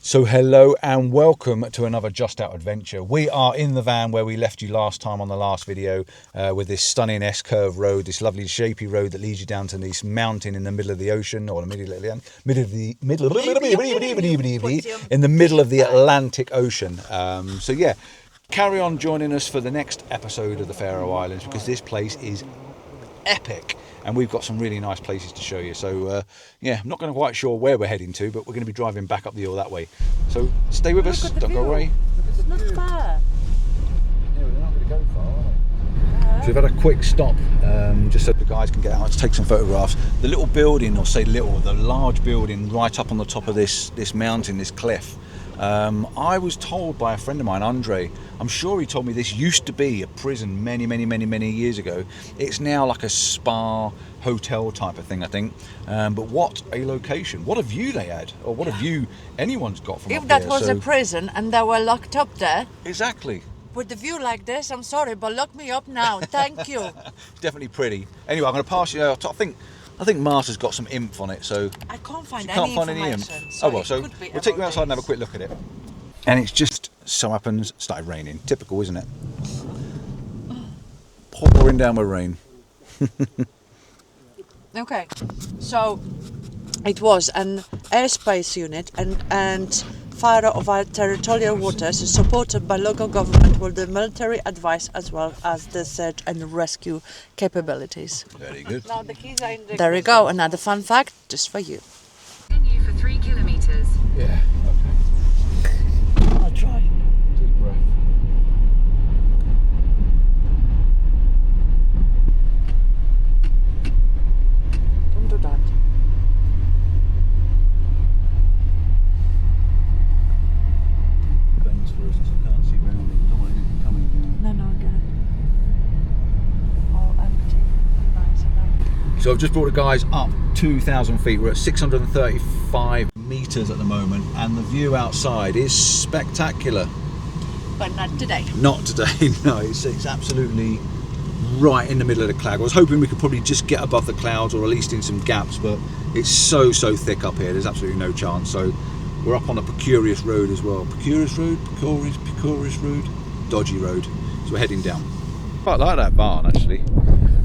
So hello and welcome to another Just Out adventure. We are in the van where we left you last time on the last video with this stunning S-curve road, this lovely shapy road that leads you down to this mountain in the middle of the ocean, or in the middle of the Atlantic Ocean. So yeah, carry on joining us for the next episode of the Faroe Islands because this place is epic. And we've got some really nice places to show you. So, yeah, I'm not going to quite sure where we're heading to, but we're going to be driving back up the hill that way. So, stay with us, don't go away. It's not far. Yeah, we're not going to go far, are we? So we've had a quick stop, just so the guys can get out to take some photographs. The little building, or say little, the large building right up on the top of this mountain, this cliff. I was told by a friend of mine, Andre, I'm sure he told me this used to be a prison many years ago. It's now like a spa hotel type of thing, I think. But what a location. What a view they had, or what a view anyone's got from If up that there. was a prison and they were locked up there, Exactly. with the view like this, I'm sorry, but lock me up now. Thank you. Definitely pretty. Anyway, I'm going to pass you out. I think Marta's got some info on it, so I can't find you can't any find information. any info. So oh well, so we'll take you outside and have a quick look at it. And it's just so happens started raining. Typical, isn't it? Pouring down with rain. Okay, so it was an airspace unit and Faroe Island territorial waters is supported by local government with the military advice as well as the search and rescue capabilities. Very good. Now the keys are in the there you go, another fun fact just for you. Continue for 3 kilometers. Yeah, okay. I'll try. Deep breath. Don't do that. Bends for us, 'cause I can't see round it. Don't want anything coming down. No, I get it. All empty and nice and empty. So I've just brought the guys up 2,000 feet. We're at 635 meters at the moment, and the view outside is spectacular. But not today. Not today, no. It's absolutely right in the middle of the cloud. I was hoping we could probably just get above the clouds, or at least in some gaps, but it's so thick up here. There's absolutely no chance. So we're up on a precarious road as well. Precarious road, dodgy road. So we're heading down. Quite like that barn actually.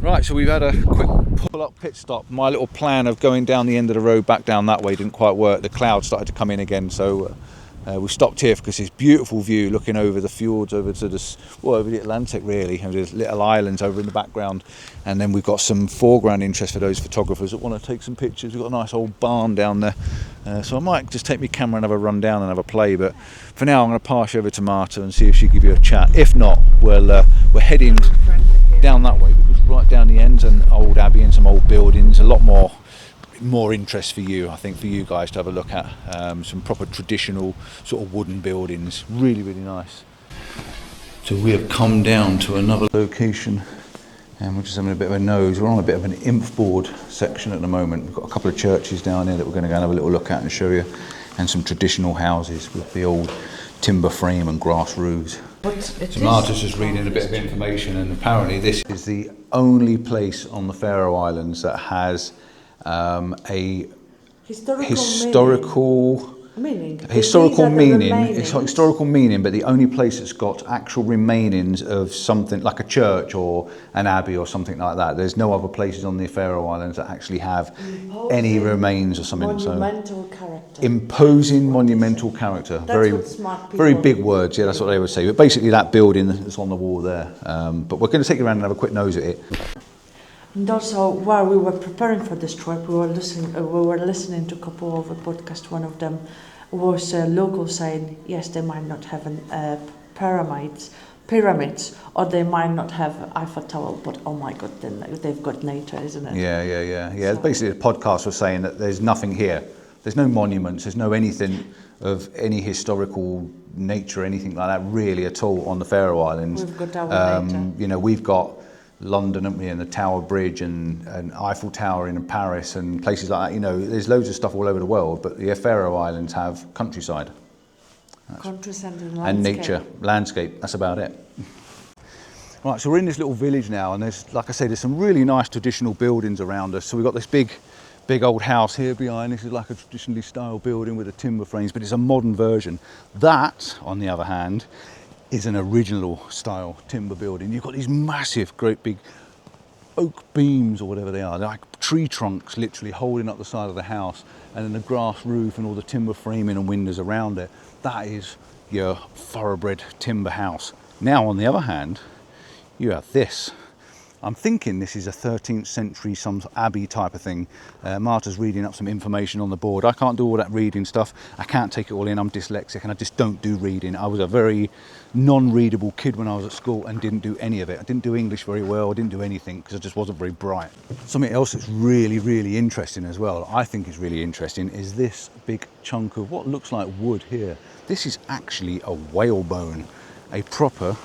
Right, so we've had a quick pull-up pit stop. My little plan of going down the end of the road back down that way didn't quite work. The clouds started to come in again, so we stopped here because this beautiful view looking over the fjords, over to over the Atlantic really, and there's little islands over in the background, and then we've got some foreground interest for those photographers that want to take some pictures. We've got a nice old barn down there, so I might just take my camera and have a run down and have a play, but for now I'm going to pass you over to Marta and see if she'll give you a chat. If not, we're heading down that way because right down the end, an old abbey and some old buildings, a lot more interest for you, I think, for you guys to have a look at. Some proper traditional sort of wooden buildings, really nice. So we have come down to another location and we're just having a bit of a nose. We're on a bit of an inf board section at the moment. We've got a couple of churches down here that we're going to go and have a little look at and show you, and some traditional houses with the old timber frame and grass roofs. So Marta's just reading a bit of information, and apparently this is the only place on the Faroe Islands that has a historical meaning. It's got historical meaning, but the only place that's got actual remainings of something like a church or an abbey or something like that. There's no other places on the Faroe Islands that actually have any remains or something. Monumental character. Imposing monumental character. Very big words. Yeah, that's what they would say. But basically, that building that's on the wall there. But we're going to take you around and have a quick nose at it. And also, while we were preparing for this trip, we were listening to a couple of podcasts. One of them was local saying, yes, they might not have pyramids, or they might not have Eiffel Tower, but oh my God, then they've got nature, isn't it? Yeah. So basically, the podcast was saying that there's nothing here. There's no monuments. There's no anything of any historical nature, anything like that, really at all on the Faroe Islands. We've got our nature. You know, we've got London, haven't we, and the Tower Bridge and Eiffel Tower in Paris and places like that. You know, there's loads of stuff all over the world, but the Faroe Islands have countryside. Countryside and nature, landscape, that's about it. Right, so we're in this little village now, and there's, like I say, there's some really nice traditional buildings around us. So we've got this big big old house here behind. This is like a traditionally style building with the timber frames, but it's a modern version. That, on the other hand, is an original style timber building. You've got these massive, great big oak beams or whatever they are. They're like tree trunks literally holding up the side of the house, and then the grass roof and all the timber framing and windows around it. That is your thoroughbred timber house. Now, on the other hand, you have this. I'm thinking this is a 13th century, some abbey type of thing. Marta's reading up some information on the board. I can't do all that reading stuff. I can't take it all in. I'm dyslexic and I just don't do reading. I was a very non-readable kid when I was at school and didn't do any of it. I didn't do English very well. I didn't do anything because I just wasn't very bright. Something else that's really, really interesting as well, I think is really interesting, is this big chunk of what looks like wood here. This is actually a whalebone, a proper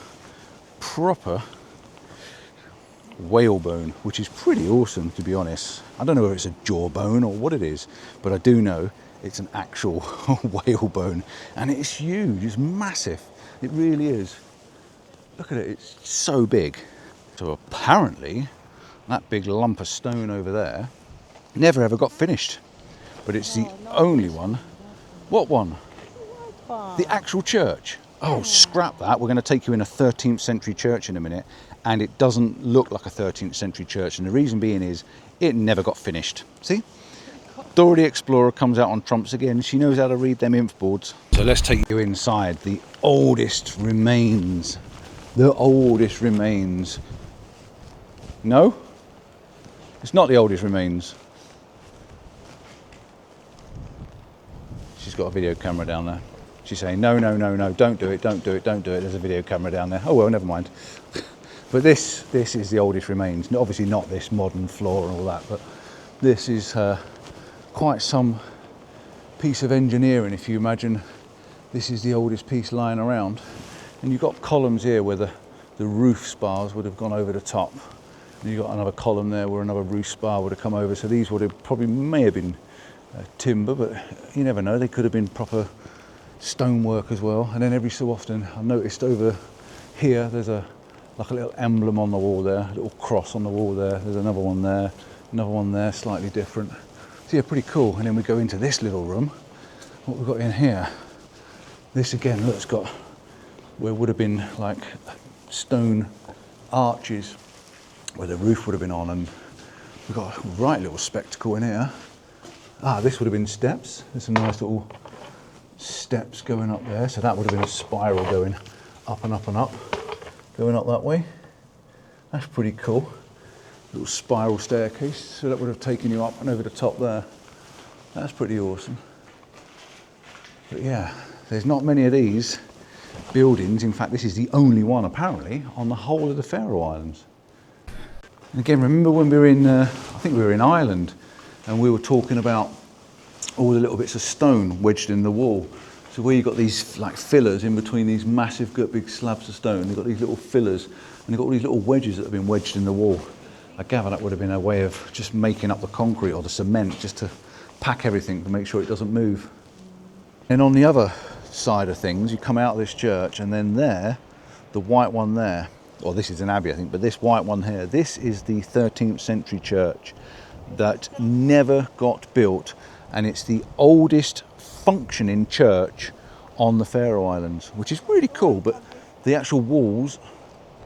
whalebone, which is pretty awesome, to be honest. I don't know if it's a jawbone or what it is, but I do know it's an actual whalebone, and it's huge. It's massive. It really is. Look at it. It's so big. So apparently that big lump of stone over there never ever got finished, but it's the only one. What one? The actual church. Oh, scrap that. We're going to take you in a 13th century church in a minute, and it doesn't look like a 13th century church, and the reason being is it never got finished. See? Dora the Explorer comes out on trumps again. She knows how to read them inf boards. So let's take you inside the oldest remains. The oldest remains. No? It's not the oldest remains. She's got a video camera down there. She's saying, no, no, no, no, don't do it, don't do it, don't do it. There's a video camera down there. Oh, well, never mind. But this is the oldest remains. Obviously not this modern floor and all that, but this is quite some piece of engineering, if you imagine this is the oldest piece lying around. And you've got columns here where the roof spars would have gone over the top. And you've got another column there where another roof spar would have come over. So these would have may have been timber, but you never know. They could have been proper stonework as well. And then every so often I've noticed over here there's like a little emblem on the wall there, a little cross on the wall there. There's another one there, slightly different. So yeah, pretty cool. And then we go into this little room. What we've got in here, this again, look, it's got where would have been like stone arches where the roof would have been on, and we've got a right little spectacle in here. This would have been steps. There's some nice little steps going up there, so that would have been a spiral going up and up and up, going up that way. That's pretty cool. Little spiral staircase, so that would have taken you up and over the top there. That's pretty awesome. But yeah, there's not many of these buildings. In fact, this is the only one apparently on the whole of the Faroe Islands. And again, remember when we were in, I think we were in Ireland, and we were talking about all the little bits of stone wedged in the wall. So where you've got these like fillers in between these massive big slabs of stone, you've got these little fillers, and you've got all these little wedges that have been wedged in the wall. I gather that would have been a way of just making up the concrete or the cement, just to pack everything to make sure it doesn't move. And on the other side of things, you come out of this church, and then there, the white one there, or this is an abbey I think, but this white one here, this is the 13th century church that never got built, and it's the oldest functioning church on the Faroe Islands, which is really cool. But the actual walls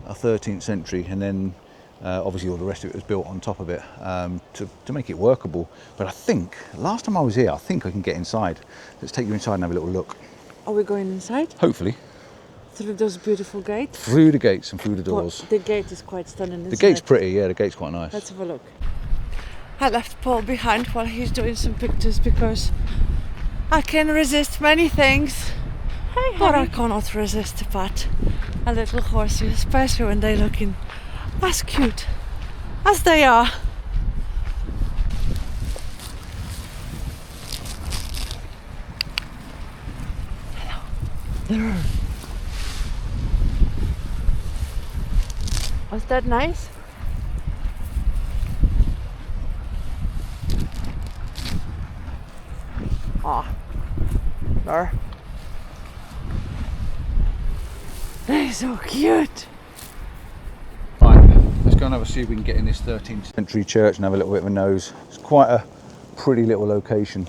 are 13th century, and then obviously all the rest of it was built on top of it to make it workable. But I think last time I was here, I think I can get inside. Let's take you inside and have a little look. Are we going inside? Hopefully. Through those beautiful gates? Through the gates and through the doors. Well, the gate is quite stunning, isn't The gate's it? pretty, yeah, the gate's quite nice. Let's have a look. I left Paul behind while he's doing some pictures because I can resist many things, but I cannot resist a little horsey, especially when they're looking as cute as they are. Hello. Was that nice? There. They're so cute. Right, let's go and have a see if we can get in this 13th century church and have a little bit of a nose. It's quite a pretty little location.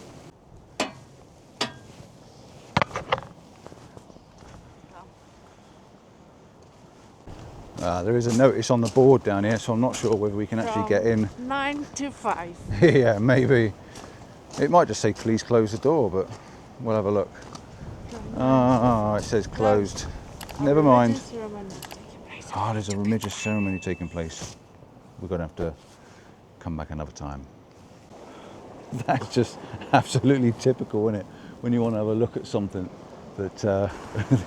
There is a notice on the board down here, so I'm not sure whether we can actually get in. 9 to 5. Yeah, maybe. It might just say please close the door, but we'll have a look. Ah, it says closed. Never mind. Ah, there's a religious ceremony taking place. We're going to have to come back another time. That's just absolutely typical, isn't it? When you want to have a look at something, that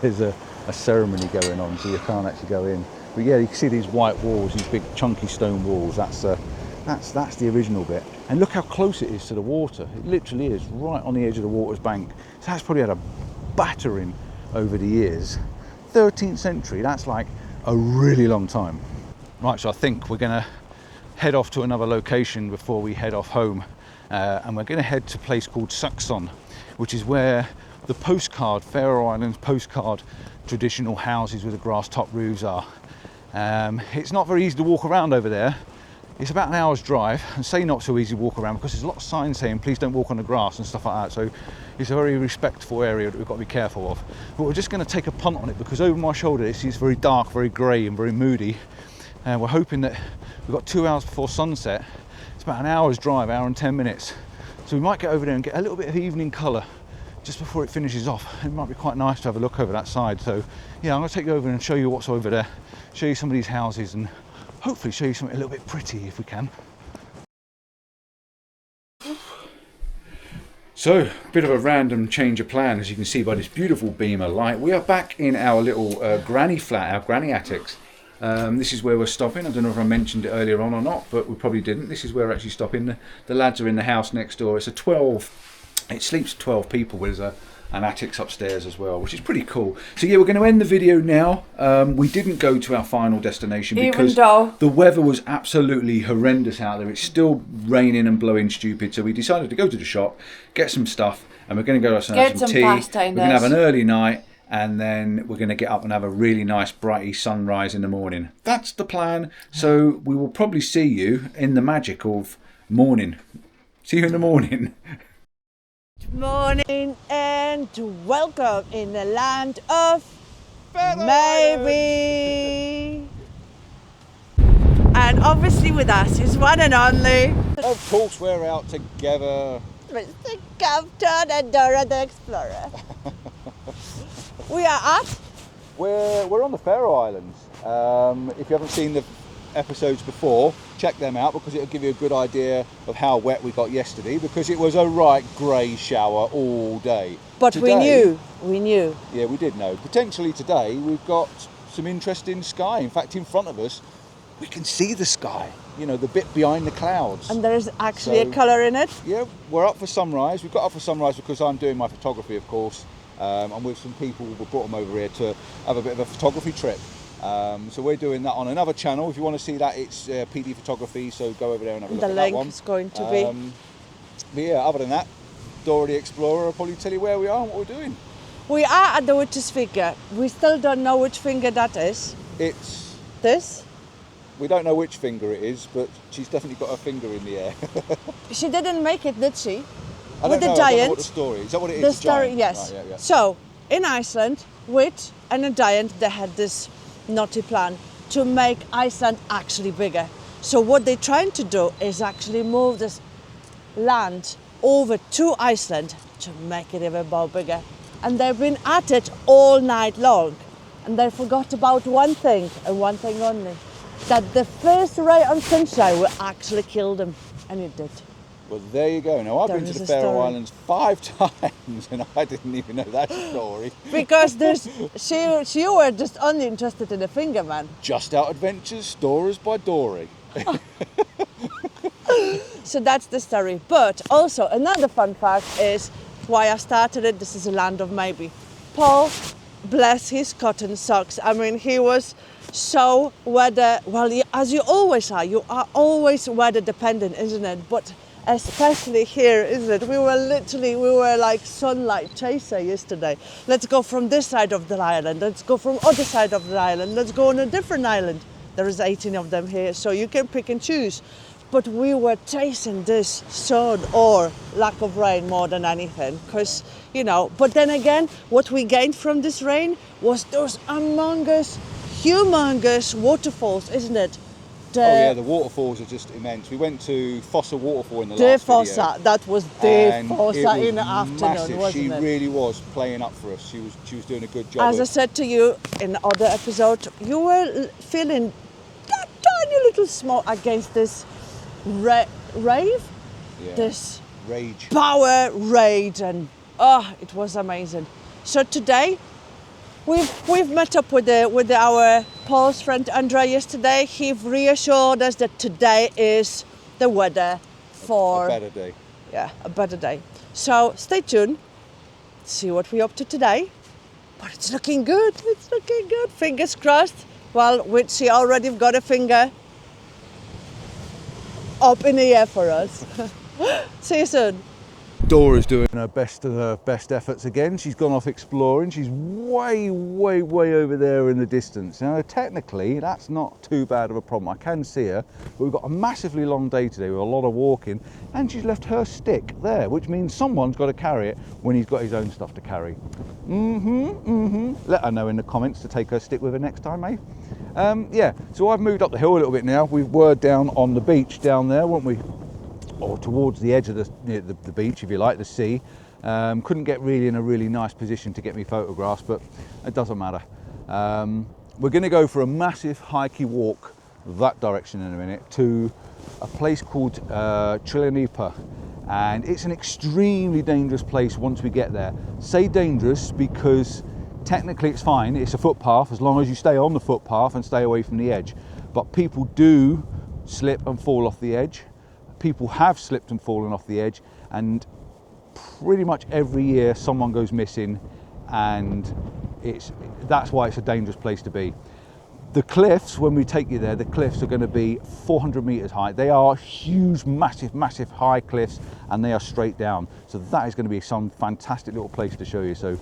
there's a ceremony going on, so you can't actually go in. But yeah, you can see these white walls, these big chunky stone walls. That's the original bit. And look how close it is to the water. It literally is right on the edge of the water's bank. So that's probably had a battering over the years. 13th century, that's like a really long time. Right, so I think we're gonna head off to another location before we head off home. And we're gonna head to a place called Saxon, which is where the postcard, Faroe Islands postcard, traditional houses with the grass top roofs are. It's not very easy to walk around over there. It's about an hour's drive, and say not so easy to walk around because there's a lot of signs saying please don't walk on the grass and stuff like that. So it's a very respectful area that we've got to be careful of. But we're just going to take a punt on it because over my shoulder it's very dark, very grey and very moody. And we're hoping that we've got 2 hours before sunset. It's about an hour's drive, hour and 10 minutes. So we might get over there and get a little bit of evening colour just before it finishes off. It might be quite nice to have a look over that side. So yeah, I'm going to take you over and show you what's over there, show you some of these houses, and hopefully show you something a little bit pretty if we can. So, a bit of a random change of plan, as you can see by this beautiful beam of light. We are back in our little granny flat, our granny attics. This is where we're stopping. I don't know if I mentioned it earlier on or not, but we probably didn't. This is where we're actually stopping. The lads are in the house next door. It's a 12, it sleeps 12 people. There's an attics upstairs as well, which is pretty cool. So yeah, we're going to end the video now. We didn't go to our final destination because the weather was absolutely horrendous out there. It's still raining and blowing stupid, so we decided to go to the shop, get some stuff, and we're going to go have some tea. We're going to have an early night, and then we're going to get up and have a really nice brighty sunrise in the morning. That's the plan. So we will probably see you in the magic of morning. See you in the morning. Good morning and welcome in the land of maybe. And obviously with us is one and only. Of course we're out together. Mr. Captain and Dora the Explorer. We are at? We're on the Faroe Islands. If you haven't seen the episodes before, check them out because it'll give you a good idea of how wet we got yesterday, because it was a right grey shower all day. But today, we knew. Yeah, we did know. Potentially today we've got some interesting sky. In fact, in front of us we can see the sky, you know, the bit behind the clouds. And there's actually a colour in it. Yeah, we're up for sunrise. We've got up for sunrise because I'm doing my photography, of course. I'm with some people. We brought them over here to have a bit of a photography trip. So we're doing that on another channel. If you want to see that, it's PD Photography, so go over there and have a look at that one. The link is going to be. But yeah, other than that, Dora the Explorer will probably tell you where we are and what we're doing. We are at the witch's finger. We still don't know which finger that is. It's... this? We don't know which finger it is, but she's definitely got her finger in the air. She didn't make it, did she? I don't know. I don't know what the story is. Is that what it is? The story, giant? yes. Right, yeah. So, in Iceland, witch and a giant, they had this naughty plan to make Iceland actually bigger. So what they're trying to do is actually move this land over to Iceland to make it even more bigger. And they've been at it all night long. And they forgot about one thing, and one thing only. That the first ray of sunshine will actually kill them. And it did. Well, there you go. Now, I've been to the Faroe Islands 5 times and I didn't even know that story. Because she were just only interested in the finger, man. Just Out Adventures, Stories by Dory. So that's the story. But also, another fun fact is why I started it. This is a land of maybe. Paul, bless his cotton socks. I mean, he was so weather, well, as you always are. You are always weather dependent, isn't it? But especially here, isn't it? We were like sunlight chaser yesterday. Let's go from this side of the island. Let's go from other side of the island. Let's go on a different island. There is 18 of them here, so you can pick and choose. but we were chasing this sun or lack of rain more than anything, because, you know, but then again, what we gained from this rain was those humongous waterfalls, isn't it? The waterfalls are just immense. We went to Fossa Waterfall in the The last Fossa, video. that was the And Fossa it was in the afternoon, massive. wasn't She it? really was playing up for us. She was doing a good job. As I said to you in the other episode, you were feeling that tiny little small against this rave, this rage. power rage, and it was amazing. So today we've met up with our Paul's friend Andrea yesterday. He reassured us that today is the weather for a better day. Yeah, a better day. So stay tuned, see what we're up to today. But it's looking good. It's looking good. Fingers crossed. Well, she already got a finger up in the air for us. See you soon. Dora's doing her best of her best efforts again. She's gone off exploring. She's way over there in the distance. Now, technically, that's not too bad of a problem. I can see her, but we've got a massively long day today with a lot of walking, and she's left her stick there, which means someone's got to carry it when he's got his own stuff to carry. Let her know in the comments to take her stick with her next time, eh? Yeah, so I've moved up the hill a little bit now. We were down on the beach down there, weren't we? Or towards the edge of the beach, if you like, the sea. Couldn't get really in a really nice position to get me photographs, but it doesn't matter. We're going to go for a massive hikey walk that direction in a minute to a place called Trælanípa, and it's an extremely dangerous place once we get there. Say dangerous because technically it's fine, it's a footpath as long as you stay on the footpath and stay away from the edge, but people do slip and fall off the edge. People have slipped and fallen off the edge, and pretty much every year someone goes missing, and that's why it's a dangerous place to be. The cliffs, when we take you there, the cliffs are going to be 400 meters high. They are huge, massive high cliffs, and they are straight down. So that is going to be some fantastic little place to show you. So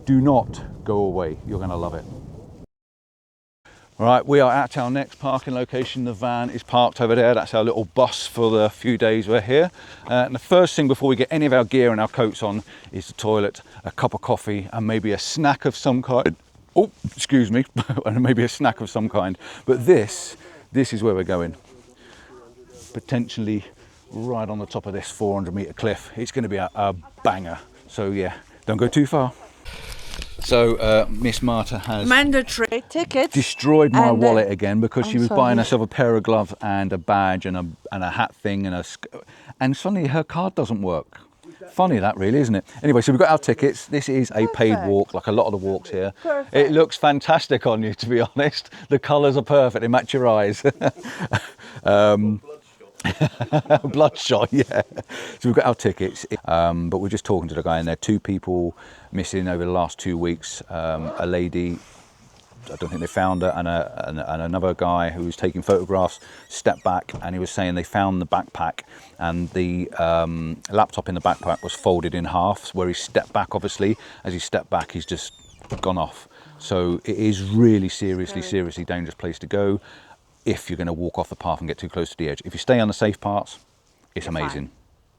do not go away. You're going to love it. All right, we are at our next parking location. The van is parked over there. That's our little bus for the few days we're here. And the first thing before we get any of our gear and our coats on is the toilet, a cup of coffee, and maybe a snack of some kind. Oh, excuse me, and maybe a snack of some kind. But this is where we're going. Potentially right on the top of this 400 meter cliff. It's going to be a banger. So yeah, don't go too far. So Miss Marta has mandatory ticket destroyed my wallet again because she was sorry. buying herself a pair of gloves and a badge and a hat thing and suddenly her card doesn't work. Funny that really, isn't it? Anyway, so we've got our tickets. This is a paid walk, like a lot of the walks here. Perfect. It looks fantastic on you, to be honest. The colours are perfect, they match your eyes. Bloodshot, yeah. So we've got our tickets, but we're just talking to the guy in there. 2 people missing over the last 2 weeks. A lady, I don't think they found her, and another guy who was taking photographs stepped back, and he was saying they found the backpack, and the laptop in the backpack was folded in half, where he stepped back. Obviously, as he stepped back, he's just gone off. So it is really seriously dangerous place to go if you're going to walk off the path and get too close to the edge. If you stay on the safe parts, it's amazing.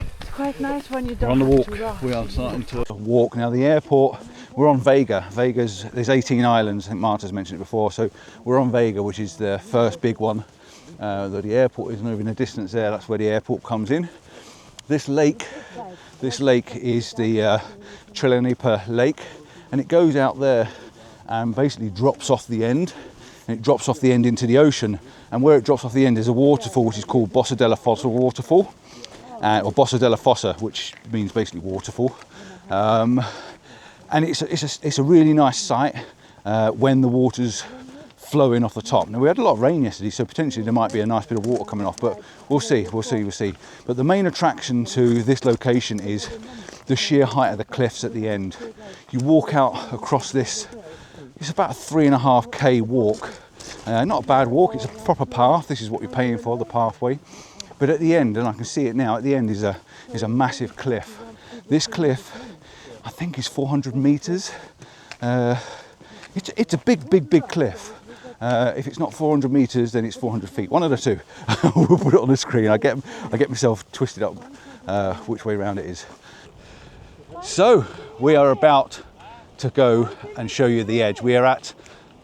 It's quite nice when you We're on the walk. We are starting to walk now. The airport, we're on Vágar. Vágar's, there's 18 islands. I think Marta's mentioned it before. So we're on Vágar, which is the first big one. The airport is over in the distance there. That's where the airport comes in. This lake is the Trælanípa lake, and it goes out there and basically drops off the end. And it drops off the end into the ocean, and where it drops off the end is a waterfall which is called Bøsdalafossur waterfall, or Bøsdalafossur, which means basically waterfall. And it's a really nice sight when the water's flowing off the top. Now we had a lot of rain yesterday, so potentially there might be a nice bit of water coming off, but we'll see. But the main attraction to this location is the sheer height of the cliffs at the end. You walk out across this. It's about a 3.5k walk. Not a bad walk, it's a proper path. This is what you're paying for, the pathway. But at the end, and I can see it now, at the end is a massive cliff. This cliff, I think, is 400 meters. It's a big cliff. If it's not 400 metres, then it's 400 feet. One of the two. We'll put it on the screen. I get myself twisted up which way round it is. So we are about to go and show you the edge. We are at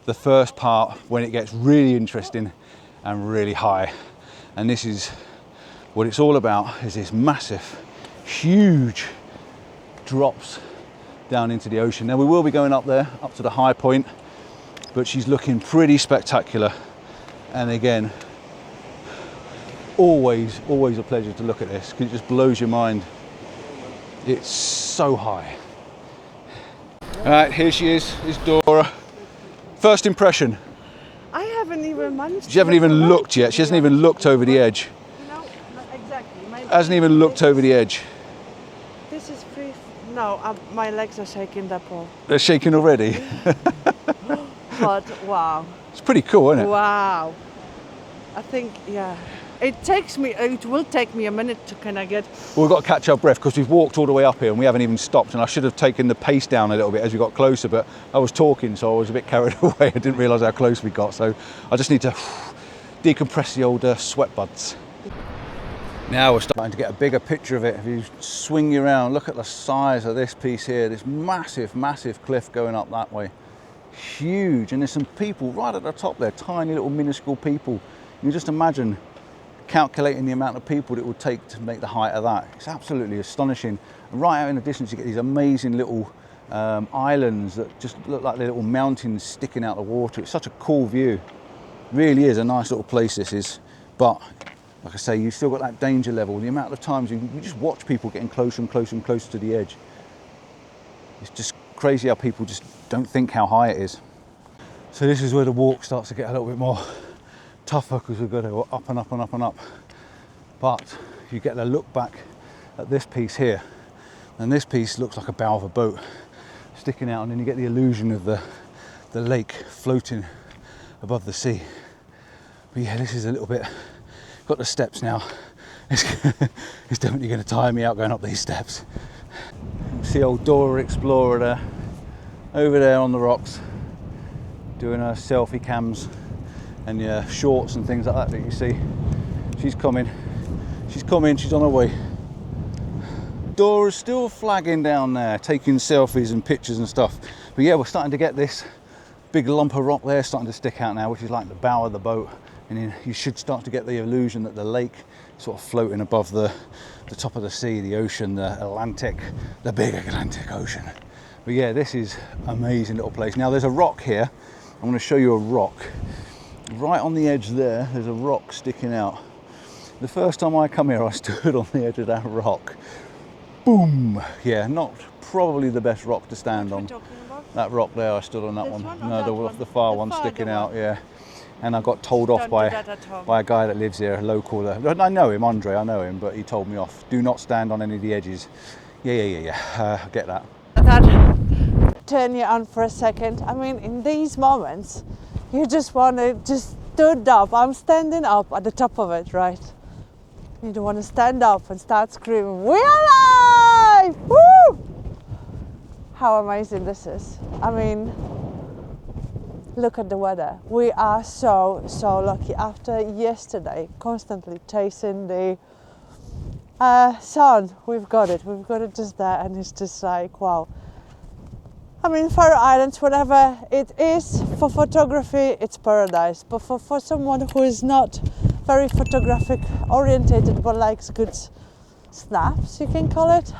the first part when it gets really interesting and really high. And this is what it's all about, is this massive, huge drops down into the ocean. Now we will be going up there, up to the high point, but she's looking pretty spectacular. And again, always a pleasure to look at this, because it just blows your mind. It's so high. All right, here she is Dora. First impression. I haven't even managed. She hasn't even looked yet. She hasn't even looked over the edge. No, not exactly. Hasn't even looked over the edge. This is free. No, my legs are shaking, that Paul. They're shaking already. But wow. It's pretty cool, isn't it? Wow. I think, yeah. It will take me a minute to kind of get. Well, we've got to catch our breath because we've walked all the way up here and we haven't even stopped. And I should have taken the pace down a little bit as we got closer, but I was talking, so I was a bit carried away. I didn't realise how close we got. So I just need to decompress the old sweat buds. Now we're starting to get a bigger picture of it. If you swing you around, look at the size of this piece here. This massive, massive cliff going up that way. Huge. And there's some people right at the top there, tiny little minuscule people. You just imagine calculating the amount of people that it would take to make the height of that. It's absolutely astonishing. And right out in the distance you get these amazing little islands that just look like they're little mountains sticking out the water. It's such a cool view. Really is a nice little place, this is. But like I say, you've still got that danger level. The amount of times you just watch people getting closer and closer and closer to the edge. It's just crazy how people just don't think how high it is. So this is where the walk starts to get a little bit more tougher, because we've got to go up and up and up and up. But you get a look back at this piece here, and this piece looks like a bow of a boat sticking out, and then you get the illusion of the lake floating above the sea. But yeah, this is a little bit, got the steps now. It's definitely going to tire me out going up these steps. See old Dora the Explorer there, over there on the rocks, doing her selfie cams and yeah, shorts and things like that you see. She's coming, she's on her way. Dora's still flagging down there, taking selfies and pictures and stuff. But yeah, we're starting to get this big lump of rock there starting to stick out now, which is like the bow of the boat. And then you should start to get the illusion that the lake is sort of floating above the top of the sea, the ocean, the Atlantic, the big Atlantic Ocean. But yeah, this is an amazing little place. Now there's a rock here. I'm going to show you a rock. Right on the edge there, there's a rock sticking out. The first time I come here, I stood on the edge of that rock. Boom! Yeah, not probably the best rock to stand on. That rock there, I stood on that one. No, the far one sticking out, yeah. And I got told off by a guy that lives here, a local. I know him, Andre, I know him, but he told me off. Do not stand on any of the edges. Yeah. I get that. Turn you on for a second. I mean, in these moments, you just want to just stood up. I'm standing up at the top of it, right? You don't want to stand up and start screaming, "We're alive! Woo!" How amazing this is. I mean, look at the weather. We are so lucky. After yesterday, constantly chasing the sun, we've got it just there, and it's just like, wow. I mean, Faroe Islands, whatever it is for photography, it's paradise. But for someone who is not very photographic orientated but likes good snaps, you can call it,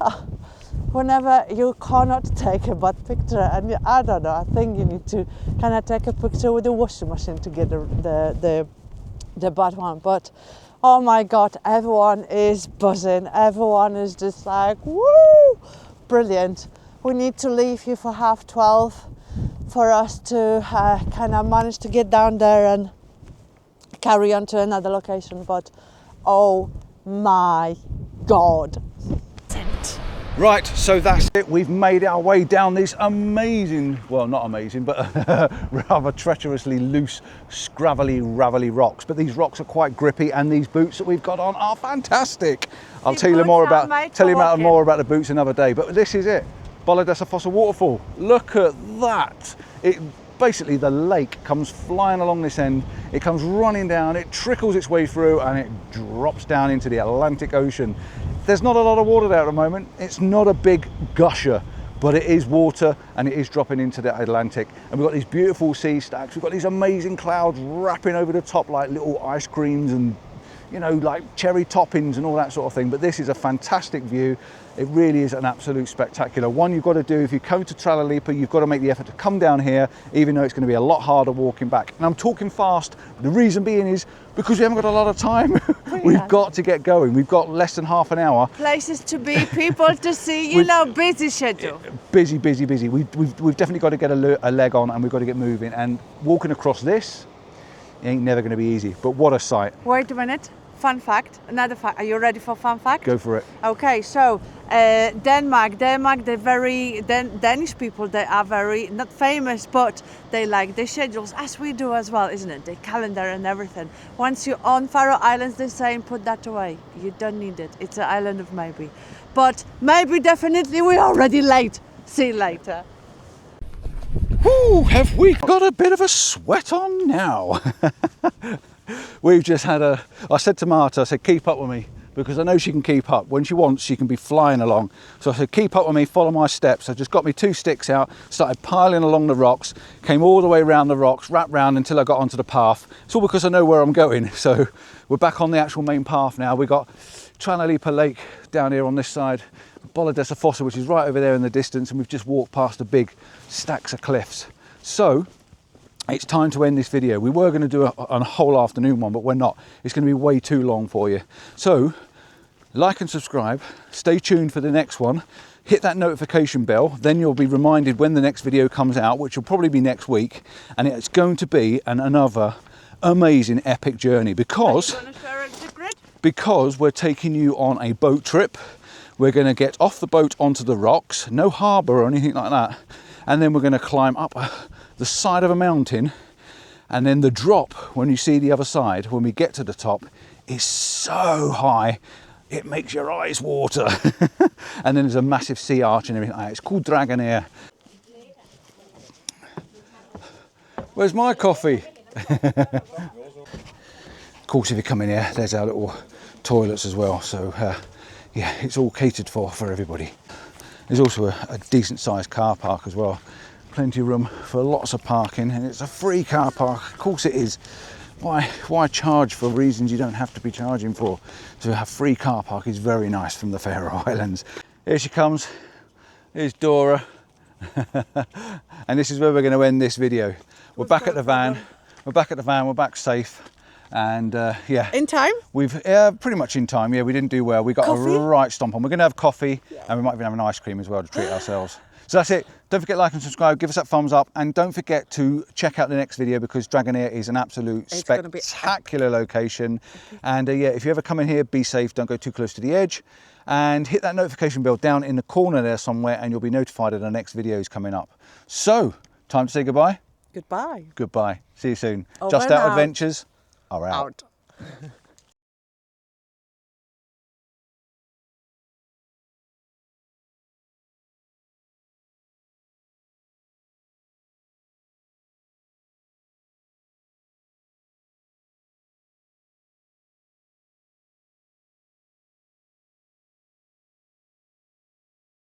whenever you cannot take a bad picture, and I don't know, I think you need to kind of take a picture with the washing machine to get the bad one. But oh my God, everyone is buzzing. Everyone is just like, woo, brilliant. We need to leave here for 12:30 for us to kind of manage to get down there and carry on to another location. But oh my God. Right, so that's it. We've made our way down these amazing, well, not amazing, but rather treacherously loose, scravelly, ravelly rocks. But these rocks are quite grippy, and these boots that we've got on are fantastic. I'll tell you more about the boots another day. But this is it, Bøsdalafossur waterfall. Look at that. basically the lake comes flying along this end, it comes running down, it trickles its way through and it drops down into the Atlantic Ocean. There's not a lot of water there at the moment. It's not a big gusher, but it is water and it is dropping into the Atlantic. And we've got these beautiful sea stacks, we've got these amazing clouds wrapping over the top like little ice creams and, you know, like cherry toppings and all that sort of thing. But this is a fantastic view. It really is an absolute spectacular one. You've got to do, if you come to Trælanípa, you've got to make the effort to come down here, even though it's going to be a lot harder walking back. And I'm talking fast. The reason being is because we haven't got a lot of time. We've got to get going. We've got less than half an hour. Places to be, people to see, you know, busy schedule. Busy, busy, busy. We've definitely got to get a leg on and we've got to get moving. And walking across this ain't never going to be easy. But what a sight. Wait a minute. Fun fact, another fact. Are you ready for fun fact? Go for it. Okay, so Denmark, they're very, Danish people, they are very, not famous, but they like their schedules, as we do as well, isn't it? The calendar and everything. Once you're on Faroe Islands, they're saying put that away. You don't need it. It's an island of maybe. But maybe, definitely, we're already late. See you later. Whoo, have we got a bit of a sweat on now? We've just had I said to Marta, I said, keep up with me, because I know she can keep up. When she wants, she can be flying along. So I said, keep up with me, follow my steps. I just got me 2 sticks out, started piling along the rocks, came all the way around the rocks, wrapped round until I got onto the path. It's all because I know where I'm going. So we're back on the actual main path now. We got Trælanípa Lake down here on this side, Bøsdalafossur, which is right over there in the distance, and we've just walked past the big stacks of cliffs. So it's time to end this video. We were going to do a whole afternoon one, but we're not. It's going to be way too long for you. So like and subscribe, stay tuned for the next one, hit that notification bell, then you'll be reminded when the next video comes out, which will probably be next week, and it's going to be another amazing epic journey because we're taking you on a boat trip. We're going to get off the boat onto the rocks, no harbour or anything like that, and then we're going to climb up the side of a mountain, and then the drop, when you see the other side, when we get to the top, is so high it makes your eyes water. And then there's a massive sea arch and everything like that. It's called Trælanípa. Where's my coffee? Of course, if you come in here, there's our little toilets as well, so yeah, it's all catered for everybody. There's also a decent sized car park as well. Plenty of room for lots of parking, and it's a free car park. Of course it is. Why charge for reasons you don't have to be charging for? To have free car park is very nice from the Faroe Islands. Here she comes. Here's Dora. And this is where we're going to end this video. We're back at the van. We're back safe. And yeah. In time? We've pretty much in time. Yeah, we didn't do well. We got coffee? A right stomp on. We're going to have coffee, and we might even have an ice cream as well to treat ourselves. So that's it. Don't forget to like and subscribe, give us that thumbs up, and don't forget to check out the next video, because Trælanípa is an absolute spectacular location. And yeah, if you ever come in here, be safe, don't go too close to the edge, and hit that notification bell down in the corner there somewhere, and you'll be notified of the next videos coming up. So, time to say goodbye. Goodbye. Goodbye. See you soon. Over Just and Out out. Adventures are out.